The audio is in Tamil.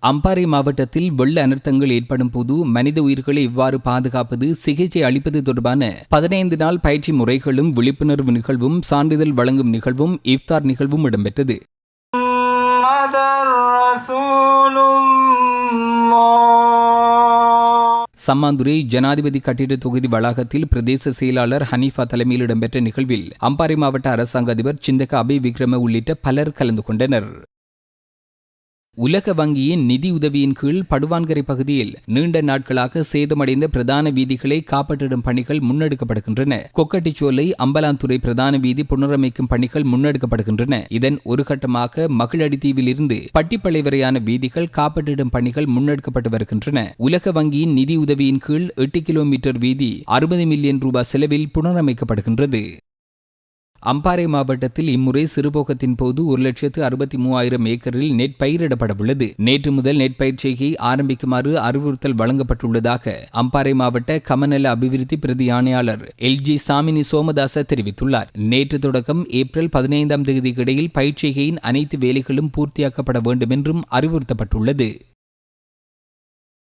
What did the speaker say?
அம்பாறை மாவட்டத்தில் வெள்ள அனர்த்தங்கள் ஏற்படும் போது மனித உயிர்களை எவ்வாறு பாதுகாப்பது, சிகிச்சை அளிப்பது தொடர்பான 15 நாள் பயிற்சி முறைகளும் விழிப்புணர்வு நிகழ்வும் சான்றிதழ் வழங்கும் நிகழ்வும் இஃப்தார் நிகழ்வும் இடம்பெற்றது. சம்மாந்துறை ஜனாதிபதி கட்டிட தொகுதி வளாகத்தில் பிரதேச செயலாளர் ஹனீஃபா தலைமையில் இடம்பெற்ற நிகழ்வில் அம்பாறை மாவட்ட அரசாங்க அதிபர் சிந்தக அபி விக்ரம உள்ளிட்ட பலர் கலந்து கொண்டனர். உலக வங்கியின் நிதி உதவியின் கீழ் படுவான்கரை பகுதியில் நீண்ட நாட்களாக சேதமடைந்த பிரதான வீதிகளை காப்பாற்றிடும் பணிகள் முன்னெடுக்கப்படுகின்றன. கொக்கட்டிச்சோலை அம்பலாந்துறை பிரதான வீதி புனரமைக்கும் பணிகள் முன்னெடுக்கப்படுகின்றன. இதன் ஒரு கட்டமாக மகிழடித்தீவில் இருந்து பட்டிப்பளை வரையான வீதிகள் காப்பாற்றிடும் பணிகள் முன்னெடுக்கப்பட்டு வருகின்றன. உலக வங்கியின் நிதி உதவியின் கீழ் 8 கிலோமீட்டர் வீதி 60 மில்லியன் ரூபாய் செலவில் புனரமைக்கப்படுகின்றது. அம்பாறை மாவட்டத்தில் இம்முறை சிறுபோகத்தின் போது 1,63,000 ஏக்கரில் நெற் பயிரிடப்படவுள்ளது. நேற்று முதல் நெற்பயிர் செய்கை ஆரம்பிக்குமாறு அறிவுறுத்தல் வழங்கப்பட்டுள்ளதாக அம்பாறை மாவட்ட கமநல அபிவிருத்தி பிரதி ஆணையாளர் LG சாமினி சோமதாச தெரிவித்துள்ளார். நேற்று தொடக்கம் ஏப்ரல் 15ஆம் தேதிக்கு இடையில் பயிர் செய்கையின் அனைத்து வேலைகளும் பூர்த்தியாக்கப்பட வேண்டும் என்றும் அறிவுறுத்தப்பட்டுள்ளது.